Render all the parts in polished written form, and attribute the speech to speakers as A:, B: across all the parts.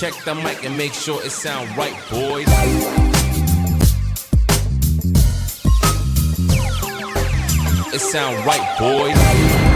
A: check the mic and make sure it sound right, boys. It sound right, boys.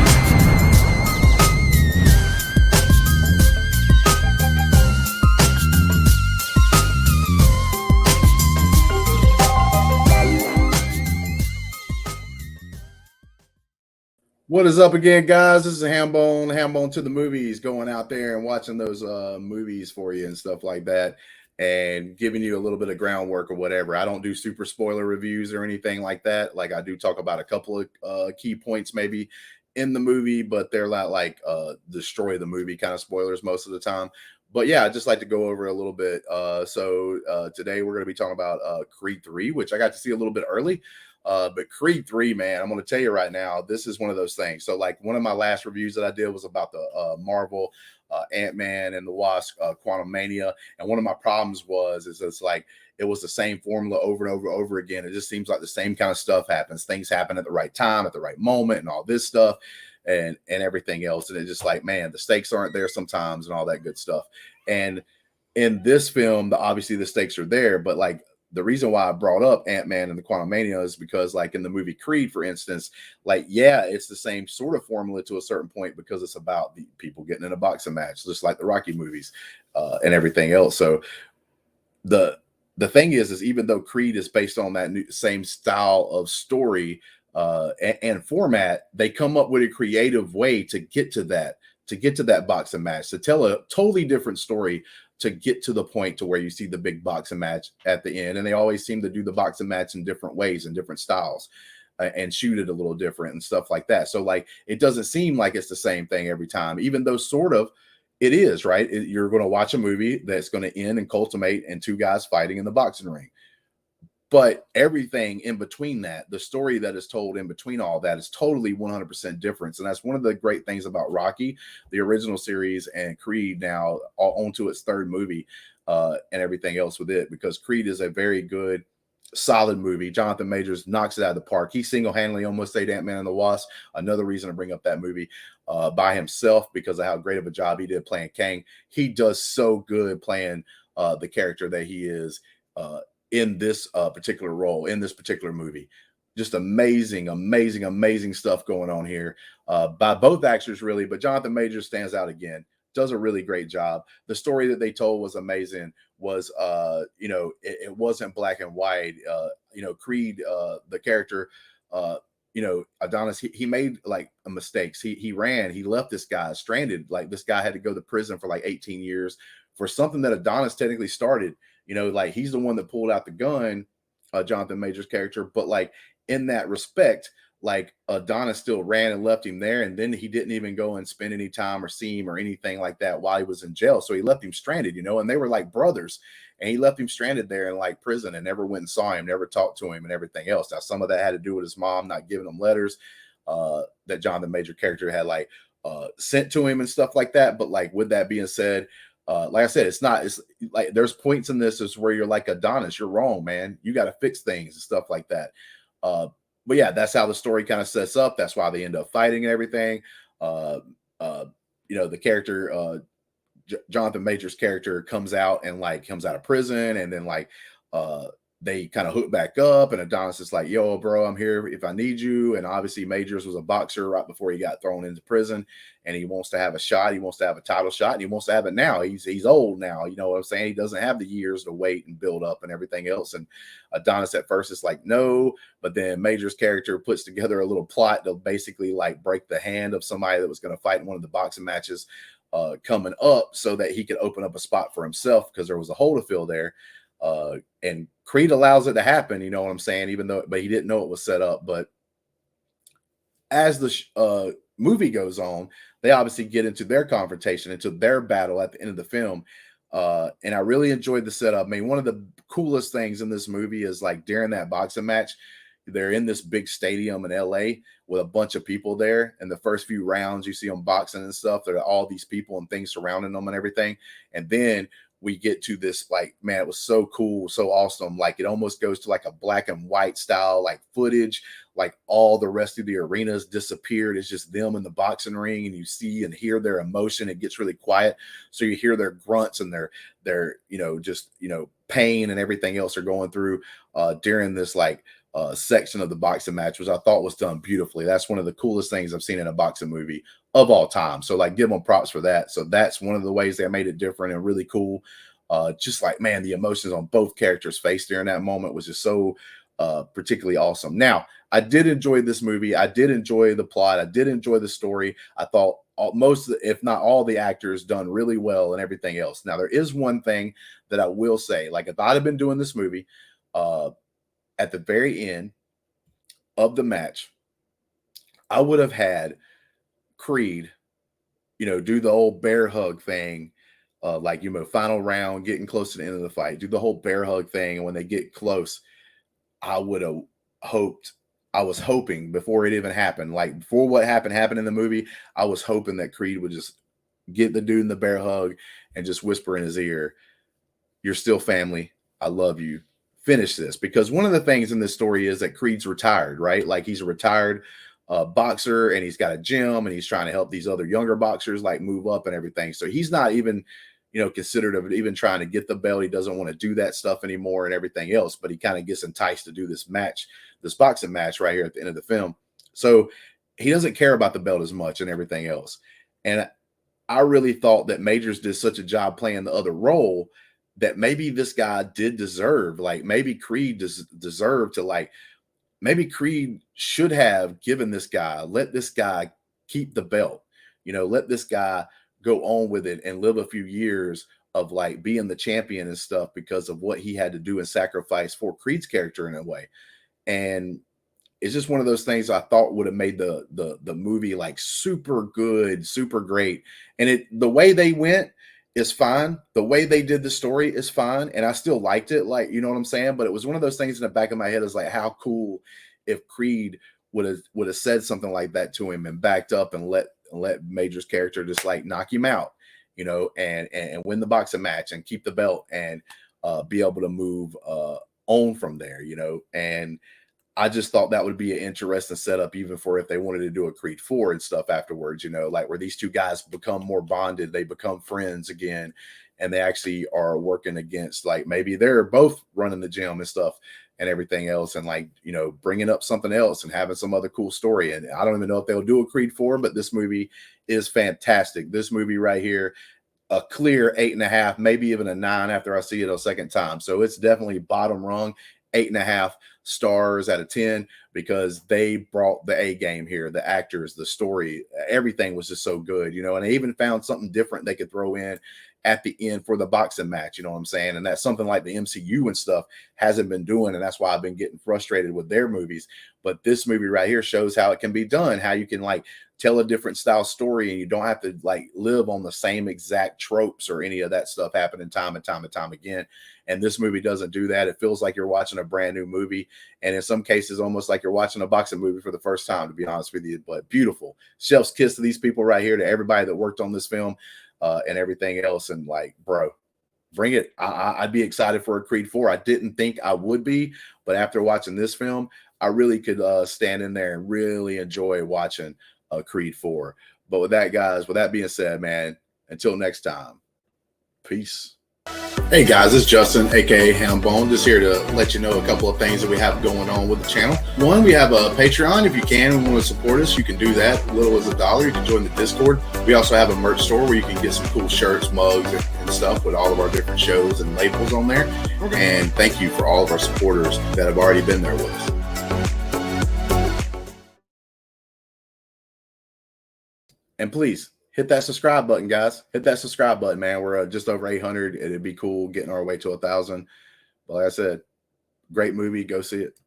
B: What is up again, guys? This is Hambone to the movies, going out there and watching those movies for you and stuff like that, and giving you a little bit of groundwork or whatever. I don't do super spoiler reviews or anything like that. Like, I do talk about a couple of key points maybe in the movie, but they're not like destroy the movie kind of spoilers most of the time. But yeah, I just like to go over a little bit. So today we're going to be talking about Creed 3, which I got to see a little bit early. But Creed 3, man, I'm going to tell you right now, this is one of those things. So, like, one of my last reviews that I did was about the Marvel Ant-Man and the Wasp Quantum Mania. And one of my problems is it's like it was the same formula over and over again. It just seems like the same kind of stuff happens. Things happen at the right time, at the right moment, and all this stuff and everything else. And it's just like, man, the stakes aren't there sometimes and all that good stuff. And in this film, obviously the stakes are there, but like, the reason why I brought up Ant-Man and the Quantum Mania is because, like, in the movie Creed, for instance, like, yeah, it's the same sort of formula to a certain point because it's about the people getting in a boxing match, just like the Rocky movies and everything else. So the thing is even though Creed is based on that same style of story and format, they come up with a creative way to get to that boxing match, to tell a totally different story, to get to the point to where you see the big boxing match at the end. And they always seem to do the boxing match in different ways and different styles and shoot it a little different and stuff like that. So, like, it doesn't seem like it's the same thing every time, even though sort of it is, right? You're going to watch a movie that's going to end and culminate in two guys fighting in the boxing ring. But everything in between that, the story that is told in between all that, is totally 100% different. And that's one of the great things about Rocky, the original series, and Creed now onto its third movie and everything else with it, because Creed is a very good, solid movie. Jonathan Majors knocks it out of the park. He single-handedly almost saved Ant-Man and the Wasp. Another reason to bring up that movie by himself, because of how great of a job he did playing Kang. He does so good playing the character that he is in this particular role, in this particular movie. Just amazing stuff going on here by both actors, really. But Jonathan Majors stands out again, does a really great job. The story that they told was amazing. Was it wasn't black and white. Creed, the character, Adonis, he made like mistakes. He left this guy stranded. Like, this guy had to go to prison for like 18 years for something that Adonis technically started. Like, he's the one that pulled out the gun, Jonathan Majors' character. But, like, in that respect, like, Adonis still ran and left him there. And then he didn't even go and spend any time or see him or anything like that while he was in jail. So he left him stranded, and they were like brothers. And he left him stranded there in like prison and never went and saw him, never talked to him and everything else. Now, some of that had to do with his mom not giving him letters that Jonathan Major character had like sent to him and stuff like that. But, like, with that being said, like I said, it's like there's points in this is where you're like, Adonis, you're wrong, man. You got to fix things and stuff like that. But yeah, that's how the story kind of sets up. That's why they end up fighting and everything. The character, Jonathan Majors' character comes out of prison, and then they kind of hook back up, and Adonis is like, yo, bro, I'm here if I need you. And obviously Majors was a boxer right before he got thrown into prison, and he wants to have a shot. He wants to have a title shot, and he wants to have it now. He's old now. You know what I'm saying? He doesn't have the years to wait and build up and everything else. And Adonis at first is like, no, but then Majors' character puts together a little plot to basically like break the hand of somebody that was going to fight in one of the boxing matches coming up, so that he could open up a spot for himself, because there was a hole to fill there. And Creed allows it to happen, you know what I'm saying? But he didn't know it was set up. But as the movie goes on, they obviously get into their confrontation, into their battle at the end of the film. And I really enjoyed the setup. I mean, one of the coolest things in this movie is, like, during that boxing match, they're in this big stadium in LA with a bunch of people there. And the first few rounds, you see them boxing and stuff. There are all these people and things surrounding them and everything. And then we get to this, like, man, it was so cool, so awesome. Like, it almost goes to like a black and white style, like footage, like all the rest of the arenas disappeared. It's just them in the boxing ring, and you see and hear their emotion. It gets really quiet. So you hear their grunts and their, just, pain and everything else they're going through during this like section of the boxing match, which I thought was done beautifully. That's one of the coolest things I've seen in a boxing movie of all time. So like, give them props for that. So that's one of the ways they made it different and really cool. Just like, man, the emotions on both characters' face during that moment was just so particularly awesome. Now, I did enjoy this movie. I did enjoy the plot. I did enjoy the story. I thought most, if not all, the actors done really well and everything else. Now, there is one thing that I will say, like, if I'd have been doing this movie, at the very end of the match, I would have had Creed, do the old bear hug thing, like, final round, getting close to the end of the fight, do the whole bear hug thing. And when they get close, I would have I was hoping before it even happened, like before what happened in the movie, I was hoping that Creed would just get the dude in the bear hug and just whisper in his ear, "You're still family. I love you. Finish this." Because one of the things in this story is that Creed's retired, right? Like, he's a retired boxer, and he's got a gym, and he's trying to help these other younger boxers like move up and everything. So he's not even, considered of even trying to get the belt. He doesn't want to do that stuff anymore and everything else, but he kind of gets enticed to do this boxing match right here at the end of the film. So he doesn't care about the belt as much and everything else. And I really thought that Majors did such a job playing the other role that maybe this guy did deserve, like, maybe Creed deserved to, like, maybe Creed should have given this guy, let this guy keep the belt, let this guy go on with it and live a few years of like being the champion and stuff because of what he had to do and sacrifice for Creed's character in a way. And it's just one of those things I thought would have made the movie like super good, super great. And the way they went is fine. The way they did the story is fine. And I still liked it. Like, you know what I'm saying? But it was one of those things in the back of my head is like, how cool if Creed would have said something like that to him and backed up and let Major's character just like knock him out, and win the boxing match and keep the belt and be able to move on from there, and I just thought that would be an interesting setup, even for if they wanted to do a Creed 4 and stuff afterwards, like where these two guys become more bonded, they become friends again, and they actually are working against, like, maybe they're both running the gym and stuff and everything else, and like, bringing up something else and having some other cool story. And I don't even know if they'll do a Creed 4, but this movie is fantastic. This movie right here, a clear 8.5, maybe even a 9 after I see it a second time. So it's definitely bottom rung, 8.5 stars out of 10, because they brought the A game here. The actors, the story, everything was just so good, and they even found something different they could throw in at the end for the boxing match, you know what I'm saying? And that's something like the MCU and stuff hasn't been doing, and that's why I've been getting frustrated with their movies. But this movie right here shows how it can be done, how you can like tell a different style story, and you don't have to like live on the same exact tropes or any of that stuff happening time and time and time again. And this movie doesn't do that. It feels like you're watching a brand new movie, and in some cases almost like you're watching a boxing movie for the first time, to be honest with you. But beautiful. Chef's kiss to these people right here, to everybody that worked on this film and everything else. And like, bro, bring it. I'd be excited for a Creed 4. I didn't think I would be, but after watching this film, I really could stand in there and really enjoy watching Creed 4. But with that, guys, with that being said, man, until next time, peace. Hey guys, it's Justin, aka Hambone, just here to let you know a couple of things that we have going on with the channel. One, we have a Patreon. If you can and want to support us, you can do that. Little as $1. You can join the Discord. We also have a merch store where you can get some cool shirts, mugs, and stuff with all of our different shows and labels on there. And thank you for all of our supporters that have already been there with us. And please, hit that subscribe button, guys. Hit that subscribe button, man. We're just over 800. It'd be cool getting our way to 1,000. But like I said, great movie. Go see it.